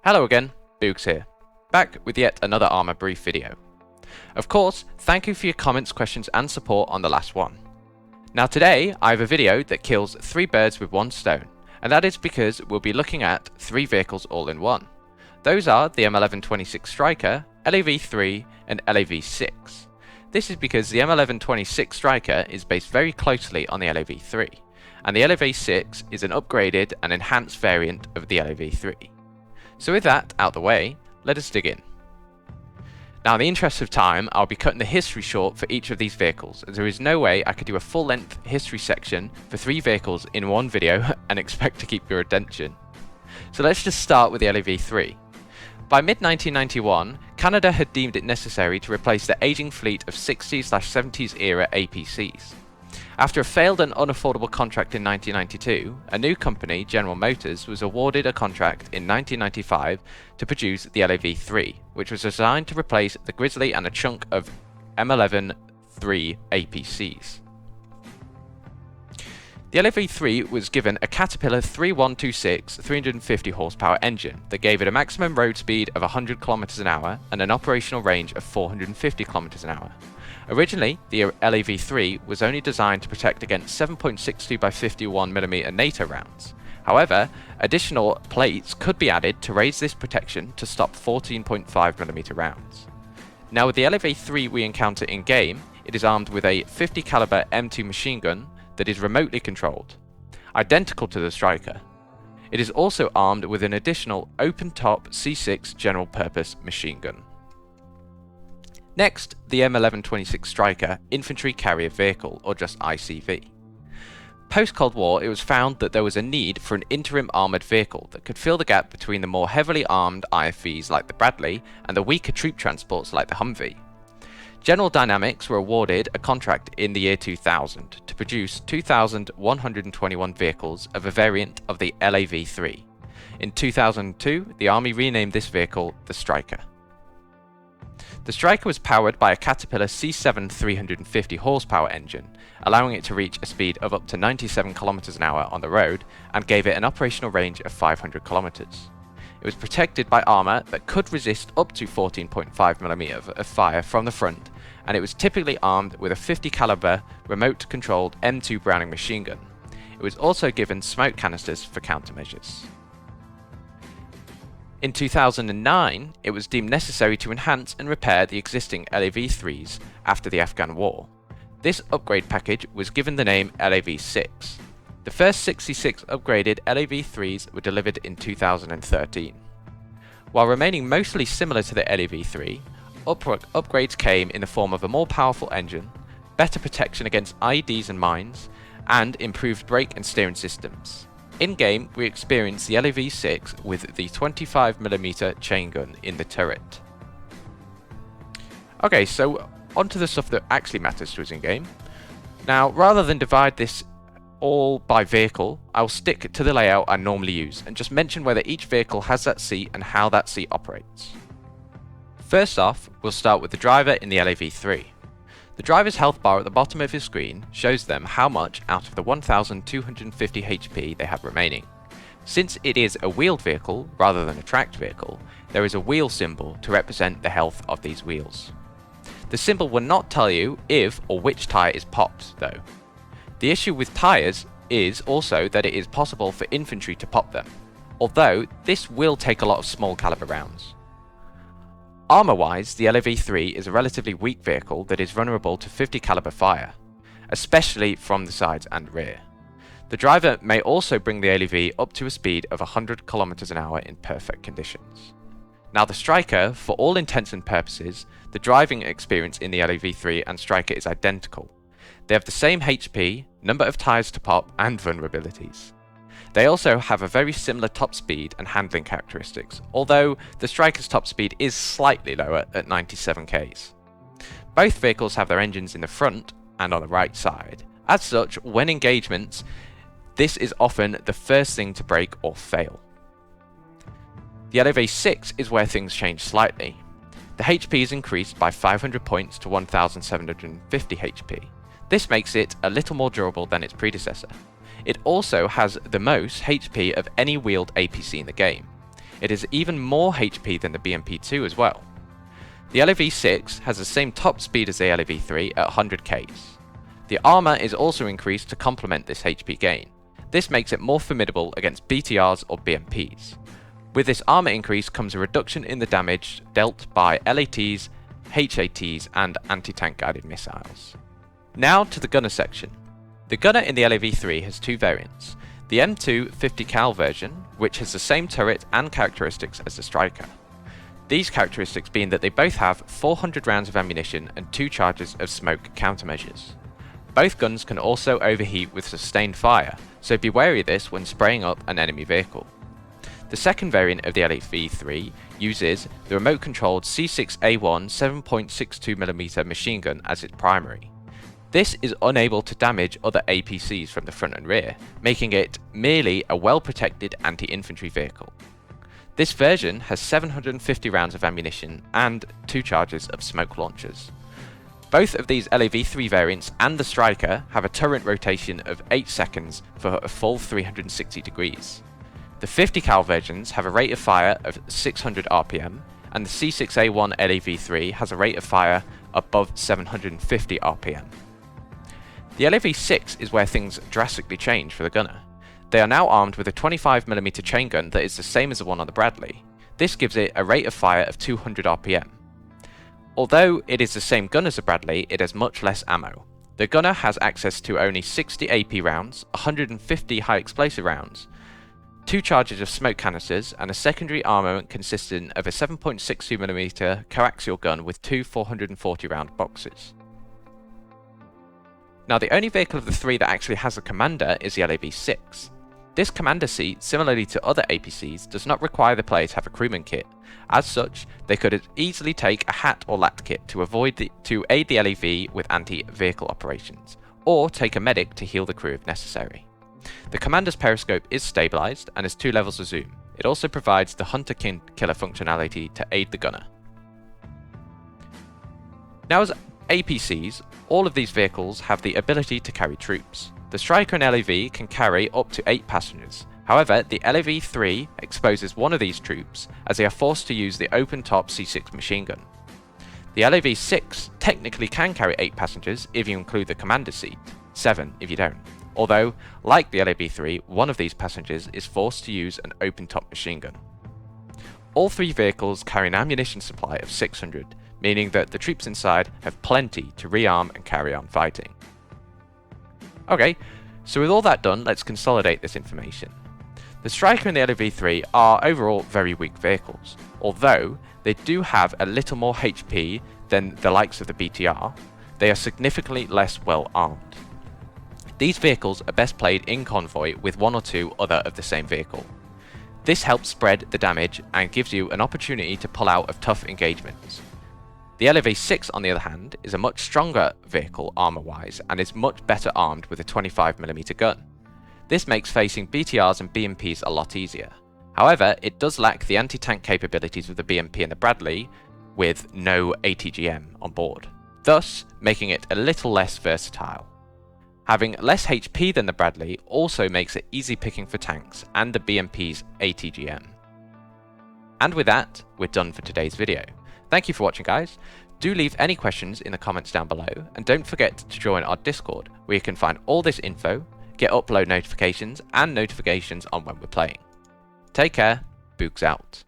Hello again, Boogs here, back with yet another Armour brief video. Of course, thank you for your comments, questions and support on the last one. Now today, I have a video that kills 3 birds with 1 stone, and that is because we'll be looking at 3 vehicles all in one. Those are the M1126 Striker, LAV3 and LAV6. This is because the M1126 Striker is based very closely on the LAV3, and the LAV6 is an upgraded and enhanced variant of the LAV3. So with that out the way, let us dig in. Now in the interest of time, I'll be cutting the history short for each of these vehicles, as there is no way I could do a full-length history section for 3 vehicles in one video and expect to keep your attention. So let's just start with the LAV3. By mid-1991, Canada had deemed it necessary to replace the aging fleet of 60s/70s era APCs. After a failed and unaffordable contract in 1992, a new company, General Motors, was awarded a contract in 1995 to produce the LAV3, which was designed to replace the Grizzly and a chunk of M11-3 APCs. The LAV3 was given a Caterpillar 3126 350 horsepower engine that gave it a maximum road speed of 100 km an hour and an operational range of 450 km an hour. Originally, the LAV3 was only designed to protect against 7.62 by 51mm NATO rounds. However, additional plates could be added to raise this protection to stop 14.5mm rounds. Now with the LAV3 we encounter in game, it is armed with a 50 caliber M2 machine gun that is remotely controlled, identical to the Striker. It is also armed with an additional open-top C6 general purpose machine gun. Next, the M1126 Striker Infantry Carrier Vehicle, or just ICV. Post-Cold War, it was found that there was a need for an interim armoured vehicle that could fill the gap between the more heavily armed IFVs like the Bradley and the weaker troop transports like the Humvee. General Dynamics were awarded a contract in the year 2000 to produce 2,121 vehicles of a variant of the LAV3. In 2002, the Army renamed this vehicle the Striker. The Striker was powered by a Caterpillar C7 350 horsepower engine, allowing it to reach a speed of up to 97 km an hour on the road and gave it an operational range of 500 km. It was protected by armour that could resist up to 14.5mm of fire from the front, and it was typically armed with a 50 caliber remote controlled M2 Browning machine gun. It was also given smoke canisters for countermeasures. In 2009, it was deemed necessary to enhance and repair the existing LAV3s after the Afghan War. This upgrade package was given the name LAV6. The first 66 upgraded LAV3s were delivered in 2013. While remaining mostly similar to the LAV3, upgrades came in the form of a more powerful engine, better protection against IEDs and mines, and improved brake and steering systems. In-game, we experienced the LAV6 with the 25mm chain gun in the turret. Okay, so onto the stuff that actually matters to us in-game. Now, rather than divide this all by vehicle, I'll stick to the layout I normally use and just mention whether each vehicle has that seat and how that seat operates. First off, we'll start with the driver in the LAV3. The driver's health bar at the bottom of your screen shows them how much out of the 1,250 HP they have remaining. Since it is a wheeled vehicle rather than a tracked vehicle, there is a wheel symbol to represent the health of these wheels. The symbol will not tell you if or which tyre is popped though. The issue with tyres is also that it is possible for infantry to pop them, although this will take a lot of small caliber rounds. Armour-wise, the LAV3 is a relatively weak vehicle that is vulnerable to 50 caliber fire, especially from the sides and rear. The driver may also bring the LAV up to a speed of 100 km an hour in perfect conditions. Now the Striker, for all intents and purposes, the driving experience in the LAV3 and Striker is identical. They have the same HP, number of tyres to pop and vulnerabilities. They also have a very similar top speed and handling characteristics, although the Striker's top speed is slightly lower at 97 km. Both vehicles have their engines in the front and on the right side. As such, when engagements, this is often the first thing to break or fail. The LAV6 is where things change slightly. The HP is increased by 500 points to 1,750 HP. This makes it a little more durable than its predecessor. It also has the most HP of any wheeled APC in the game. It has even more HP than the BMP-2 as well. The LAV-6 has the same top speed as the LAV-3 at 100 Ks. The armour is also increased to complement this HP gain. This makes it more formidable against BTRs or BMPs. With this armour increase comes a reduction in the damage dealt by LATs, HATs and anti-tank guided missiles. Now to the gunner section. The gunner in the LAV-3 has two variants. The M2 50 cal version, which has the same turret and characteristics as the Striker. These characteristics being that they both have 400 rounds of ammunition and 2 charges of smoke countermeasures. Both guns can also overheat with sustained fire, so be wary of this when spraying up an enemy vehicle. The second variant of the LAV-3 uses the remote-controlled C6A1 7.62mm machine gun as its primary. This is unable to damage other APCs from the front and rear, making it merely a well-protected anti-infantry vehicle. This version has 750 rounds of ammunition and 2 charges of smoke launchers. Both of these LAV-3 variants and the Striker have a turret rotation of 8 seconds for a full 360 degrees. The 50 cal versions have a rate of fire of 600 RPM, and the C6A1 LAV-3 has a rate of fire above 750 RPM. The LAV-6 is where things drastically change for the gunner. They are now armed with a 25mm chain gun that is the same as the one on the Bradley. This gives it a rate of fire of 200 RPM. Although it is the same gun as the Bradley, it has much less ammo. The gunner has access to only 60 AP rounds, 150 high explosive rounds, 2 charges of smoke canisters, and a secondary armament consisting of a 7.62mm coaxial gun with 2 440 round boxes. Now the only vehicle of the 3 that actually has a commander is the LAV-6. This commander seat, similarly to other APCs, does not require the player to have a crewman kit. As such, they could easily take a HAT or LAT kit to aid the LAV with anti-vehicle operations, or take a medic to heal the crew if necessary. The commander's periscope is stabilised and has 2 levels of zoom. It also provides the hunter-killer functionality to aid the gunner. Now as APCs, all of these vehicles have the ability to carry troops. The Striker and LAV can carry up to 8 passengers. However, the LAV-3 exposes one of these troops as they are forced to use the open-top C6 machine gun. The LAV-6 technically can carry 8 passengers if you include the commander seat, 7 if you don't. Although, like the LAV-3, one of these passengers is forced to use an open-top machine gun. All 3 vehicles carry an ammunition supply of 600, meaning that the troops inside have plenty to rearm and carry on fighting. Okay, so with all that done, let's consolidate this information. The Striker and the LAV-3 are overall very weak vehicles. Although they do have a little more HP than the likes of the BTR, they are significantly less well armed. These vehicles are best played in convoy with 1 or 2 other of the same vehicle. This helps spread the damage and gives you an opportunity to pull out of tough engagements. The LAV-6 on the other hand is a much stronger vehicle armour-wise and is much better armed with a 25mm gun. This makes facing BTRs and BMPs a lot easier. However, it does lack the anti-tank capabilities of the BMP and the Bradley with no ATGM on board, thus making it a little less versatile. Having less HP than the Bradley also makes it easy picking for tanks and the BMP's ATGM. And with that, we're done for today's video. Thank you for watching, guys. Do leave any questions in the comments down below, and don't forget to join our Discord, where you can find all this info, get upload notifications, and notifications on when we're playing. Take care, Boogs out.